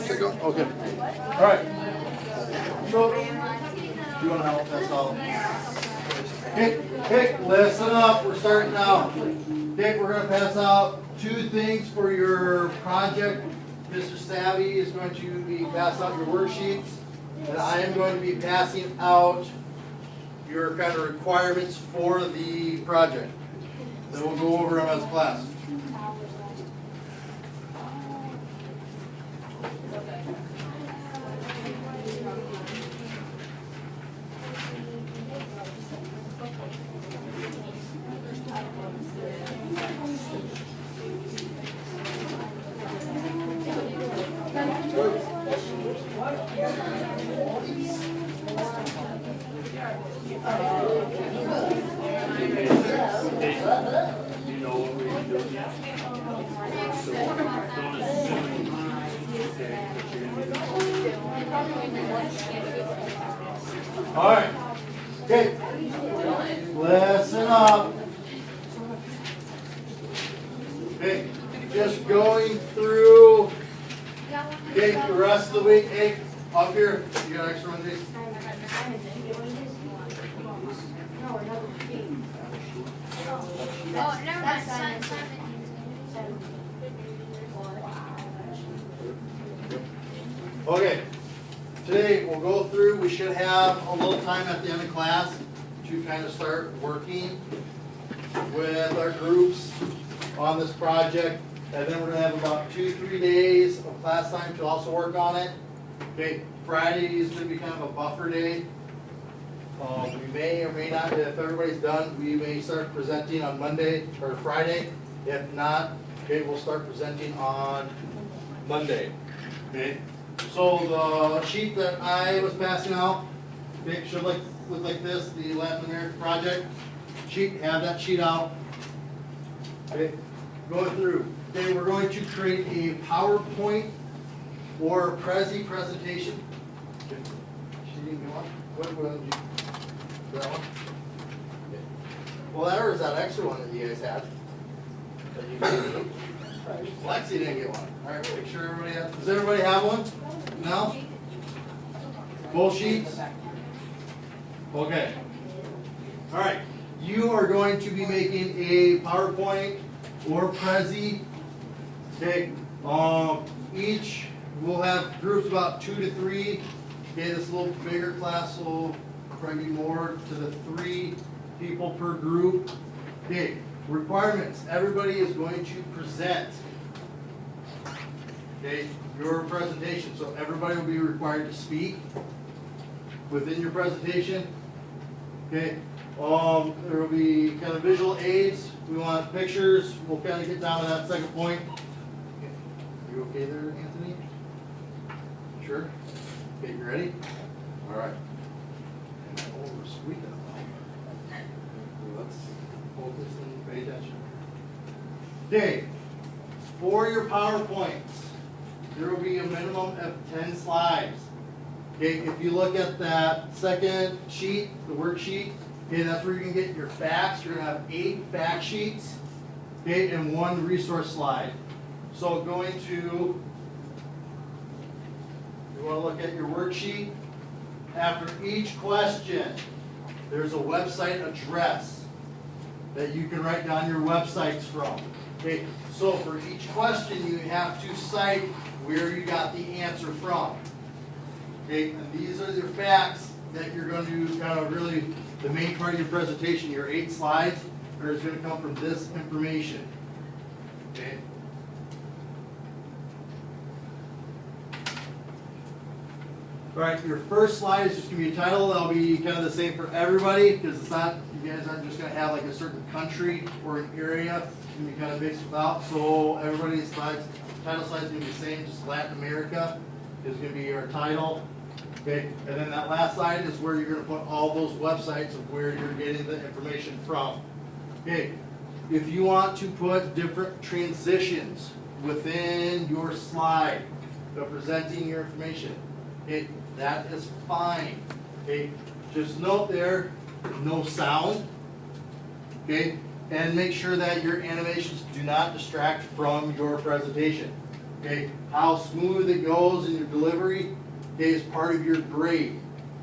take off. Okay. All right. So, do you want to help? That's all. Okay, listen up. We're starting now. Okay, we're going to pass out 2 things for your project. Mr. Savvy is going to be passing out your worksheets, and I am going to be passing out your kind of requirements for the project. Then we'll go over them as a class. All right. Okay. Listen up. Okay. Just going through. Okay. The rest of the week. Hey, up here. You got extra one of these? Oh, never mind. Okay. Today we'll go through, we should have a little time at the end of class to kind of start working with our groups on this project. And then we're going to have about 2-3 days of class time to also work on it. Okay, Friday is going to be kind of a buffer day. We may or may not, if everybody's done, we may start presenting on Monday or Friday. If not, okay, we'll start presenting on Monday. Okay. So the sheet that I was passing out, okay, should look like this, the Latin American project sheet, have that sheet out. Okay, going through. Okay, we're going to create a PowerPoint or Prezi presentation. Okay. She didn't get one? What did you, that one? Okay. Well, there was that extra one that you guys had. That you gave me. Lexi didn't get one. All right, make sure everybody has. Does everybody have one? No? Both sheets? Okay. All right. You are going to be making a PowerPoint or Prezi. Okay. Each will have groups about 2 to 3. Okay, this little bigger class will probably be more to the 3 people per group. Okay. Requirements. Everybody is going to present. Okay, your presentation. So everybody will be required to speak within your presentation. Okay. There will be kind of visual aids. We want pictures. We'll kind of get down to that second point. Okay. You okay there, Anthony? Sure? Okay, you ready? All right. Oh, we're squeaking. Let's focus and pay attention. Okay, for your PowerPoints, there will be a minimum of 10 slides. Okay, if you look at that second sheet, the worksheet, okay, that's where you can get your facts. You're going to have 8 fact sheets, okay, and 1 resource slide. So going to, you want to look at your worksheet. After each question, there's a website address that you can write down your websites from. Okay, so for each question you have to cite where you got the answer from. Okay, and these are your facts that you're going to kind of really, the main part of your presentation, your 8 slides, are going to come from this information. Okay. All right, your first slide is just going to be a title. That'll be kind of the same for everybody because it's not, you guys aren't just going to have like a certain country or an area. It's going to be kind of mixed without. So everybody's slides, title slides is going to be the same, just Latin America is going to be your title. Okay, and then that last slide is where you're going to put all those websites of where you're getting the information from. Okay, if you want to put different transitions within your slide of presenting your information, okay, that is fine. Okay, just note there, no sound. Okay, and make sure that your animations do not distract from your presentation. Okay, how smooth it goes in your delivery, okay, is part of your grade.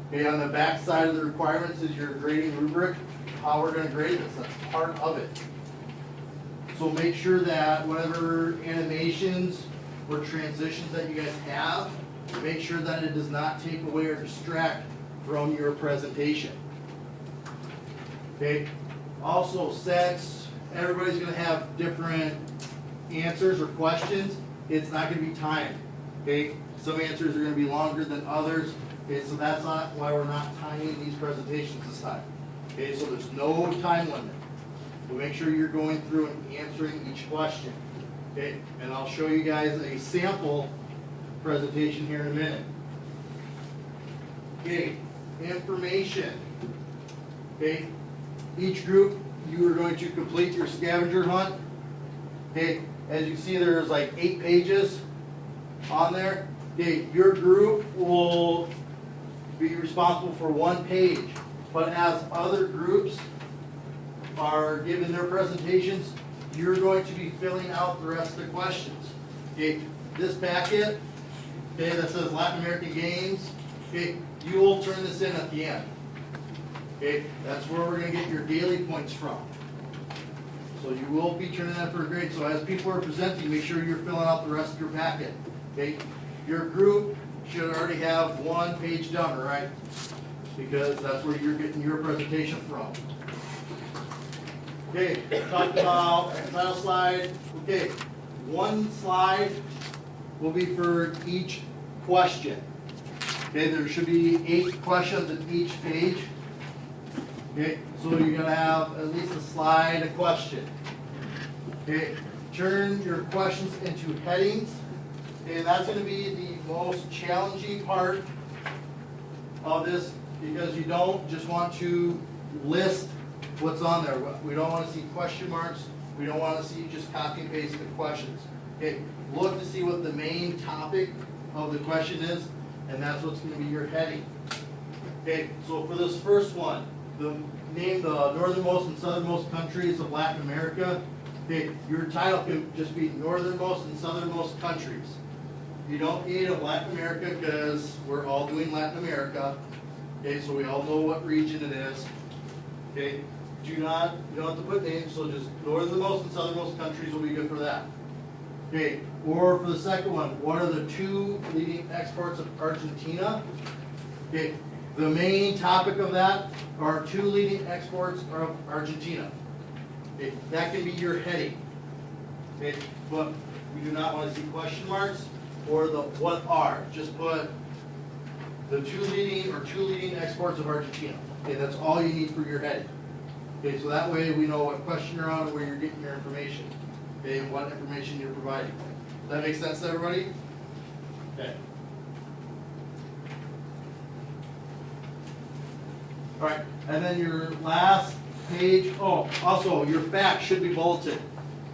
Okay, on the back side of the requirements is your grading rubric, how we're gonna grade this, that's part of it. So make sure that whatever animations or transitions that you guys have, make sure that it does not take away or distract from your presentation. Okay, also since everybody's gonna have different answers or questions, it's not gonna be timed. Okay, some answers are gonna be longer than others. Okay, so that's not why we're not timing these presentations this time. Okay, so there's no time limit. So make sure you're going through and answering each question. Okay, and I'll show you guys a sample presentation here in a minute. Okay, information. Okay, each group you are going to complete your scavenger hunt. Okay, as you see there's like 8 pages on there. Okay, your group will be responsible for 1 page, but as other groups are given their presentations, you're going to be filling out the rest of the questions. Okay, this packet, okay, that says Latin American Games, okay, you will turn this in at the end. Okay, that's where we're going to get your daily points from. So you will be turning that for a grade. So as people are presenting, make sure you're filling out the rest of your packet. Okay, your group should already have 1 page done, right? Because that's where you're getting your presentation from. Okay, talk about title slide. Okay, 1 slide will be for each question. Okay, there should be 8 questions in each page. Okay, so you're gonna have at least a slide, a question. Okay, turn your questions into headings. Okay, that's gonna be the most challenging part of this because you don't just want to list what's on there. We don't want to see question marks. We don't want to see just copy and paste the questions. Okay, look to see what the main topic of the question is, and that's what's going to be your heading. Okay, so for this first one, name the northernmost and southernmost countries of Latin America. Okay, your title can just be northernmost and southernmost countries. You don't need a Latin America because we're all doing Latin America. Okay, so we all know what region it is. Okay, you don't have to put names, so just northernmost and southernmost countries will be good for that. Okay, or for the second one, what are the 2 leading exports of Argentina? Okay, the main topic of that are 2 leading exports of Argentina. Okay, that can be your heading. Okay, but we do not want to see question marks or the what are. Just put the 2 leading exports of Argentina. Okay, that's all you need for your heading. Okay, so that way we know what question you're on, where you're getting your information, okay, and what information you're providing. Does that make sense to everybody? Okay. All right, and then your last page. Oh, also your facts should be bulleted.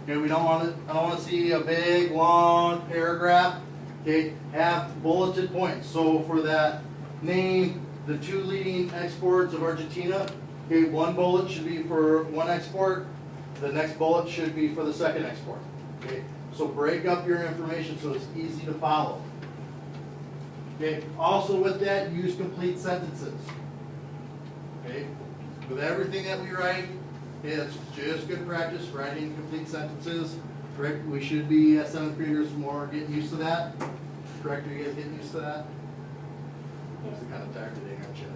Okay, we don't want to. I don't want to see a big long paragraph. Okay, have bulleted points. So for that name, the 2 leading exports of Argentina. Okay, 1 bullet should be for 1 export. The next bullet should be for the second export. Okay, so break up your information so it's easy to follow. Okay, also with that, use complete sentences. Okay, with everything that we write, okay, that's just good practice, writing complete sentences. Correct, we should be, as 7th graders, more getting used to that. Correct, are you guys getting used to that? I'm kind of tired today, aren't you?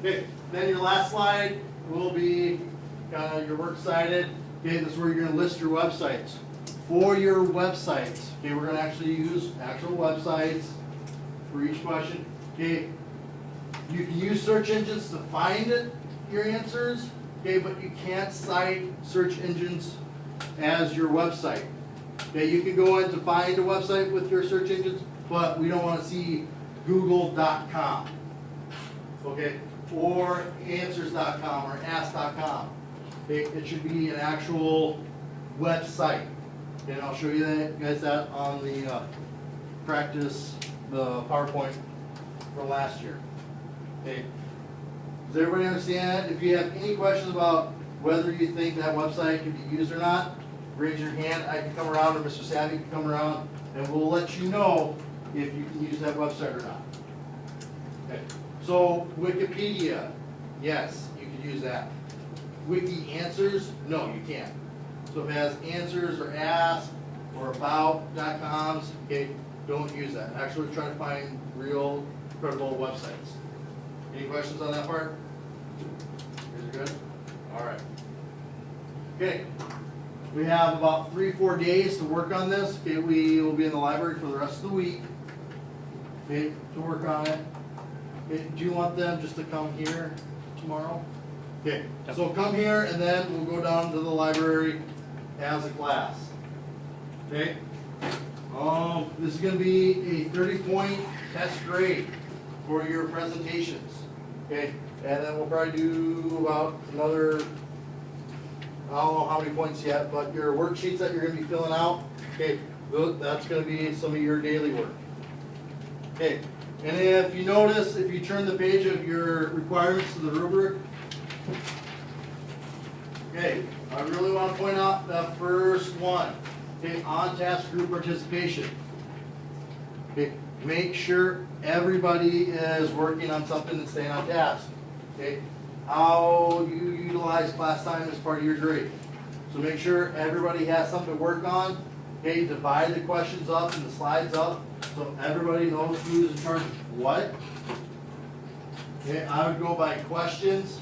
Okay, then your last slide will be your works cited. Okay, this is where you're going to list your websites. For your websites, okay, we're going to actually use actual websites for each question. Okay, you can use search engines to find your answers, okay, but you can't cite search engines as your website. Okay, you can go in to find a website with your search engines, but we don't want to see google.com, okay, or answers.com or ask.com. Okay, it should be an actual website. Okay, and I'll show you guys that on the practice, the PowerPoint from last year. Okay, does everybody understand? If you have any questions about whether you think that website can be used or not, raise your hand, I can come around, or Mr. Savvy can come around, and we'll let you know if you can use that website or not. Okay. So Wikipedia, yes, you can use that. Wiki Answers, no, you can't. So if it has answers or ask or about.coms, okay, don't use that. Actually try to find real credible websites. Any questions on that part? You guys are good? All right. Okay. We have about 3-4 days to work on this. Okay, we will be in the library for the rest of the week. Okay, to work on it. Okay, do you want them just to come here tomorrow? Okay, so come here and then we'll go down to the library as a class. Okay? This is going to be a 30-point test grade for your presentations. Okay, and then we'll probably do about another, I don't know how many points yet, but your worksheets that you're going to be filling out, okay, that's going to be some of your daily work. Okay, and if you notice, if you turn the page of your requirements to the rubric, okay, I really want to point out the first one, okay, on-task group participation. Okay, make sure everybody is working on something and staying on task. Okay, how you utilize class time as part of your grade. So make sure everybody has something to work on. Okay, divide the questions up and the slides up so everybody knows who's in charge of what. Okay, I would go by questions.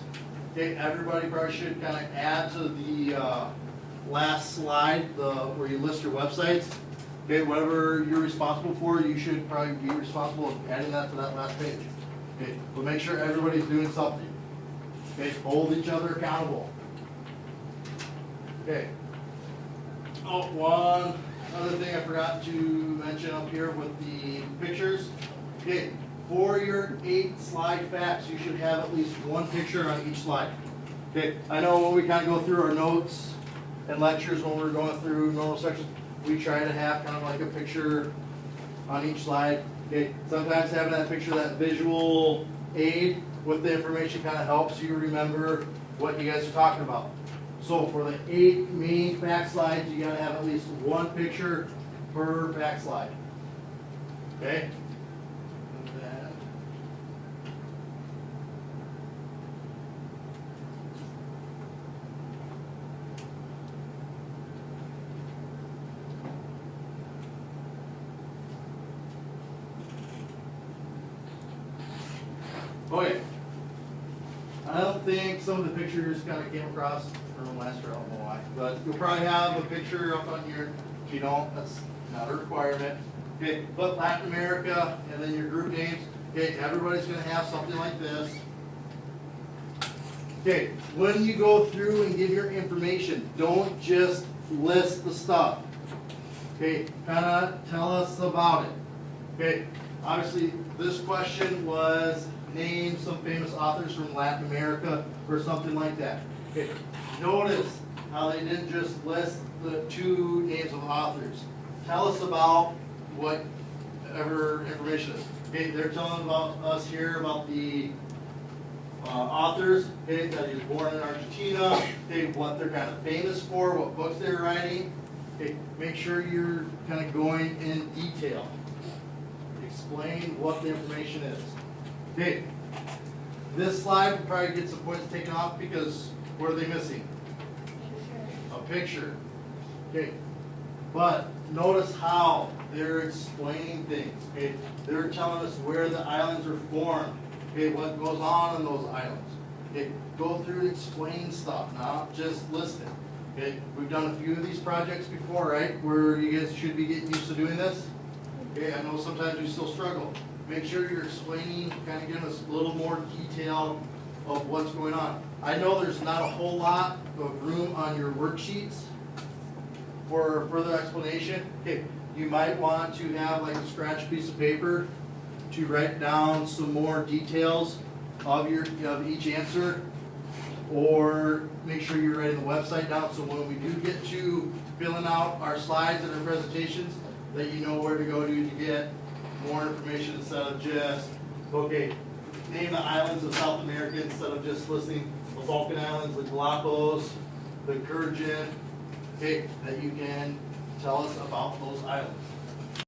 Okay, everybody probably should kind of add to the last slide where you list your websites. Okay, whatever you're responsible for, you should probably be responsible of adding that to that last page. Okay, but make sure everybody's doing something. Okay, hold each other accountable. Okay. Oh, one other thing I forgot to mention up here with the pictures. Okay, for your 8-slide facts, you should have at least one picture on each slide. Okay, I know when we kind of go through our notes and lectures when we're going through normal sections, we try to have kind of like a picture on each slide. Okay, sometimes having that picture, that visual aid with the information kind of helps you remember what you guys are talking about. So for the 8 main fact slides, you got to have at least one picture per fact slide. Okay? And then, okay. I don't think some of the pictures kind of came across from last year, I don't know why. But you'll probably have a picture up on here. If you don't, that's not a requirement. Okay, put Latin America and then your group names. Okay, everybody's going to have something like this. Okay, when you go through and give your information, don't just list the stuff. Okay, kind of tell us about it. Okay, obviously this question was name some famous authors from Latin America or something like that. Okay, notice how they didn't just list the 2 names of authors. Tell us about whatever information is. Okay, they're telling about us here about the authors. Okay, that he was born in Argentina. Okay, what they're kind of famous for, what books they're writing. Okay, make sure you're kind of going in detail. Explain what the information is. Okay, this slide will probably get some points taken off because what are they missing? A picture. Okay, but notice how they're explaining things. Okay, they're telling us where the islands are formed. Okay, what goes on in those islands. Okay, go through and explain stuff, not just list it. Okay, we've done a few of these projects before, right? Where you guys should be getting used to doing this. Okay, I know sometimes you still struggle. Make sure you're explaining, kind of giving us a little more detail of what's going on. I know there's not a whole lot of room on your worksheets for further explanation. Okay, you might want to have like a scratch piece of paper to write down some more details of each answer, or make sure you're writing the website down so when we do get to filling out our slides and our presentations, that you know where to go to get more information instead of just, okay, name the islands of South America instead of just listing the Balkan Islands, the Galapagos, the Kurgan, okay, that you can tell us about those items.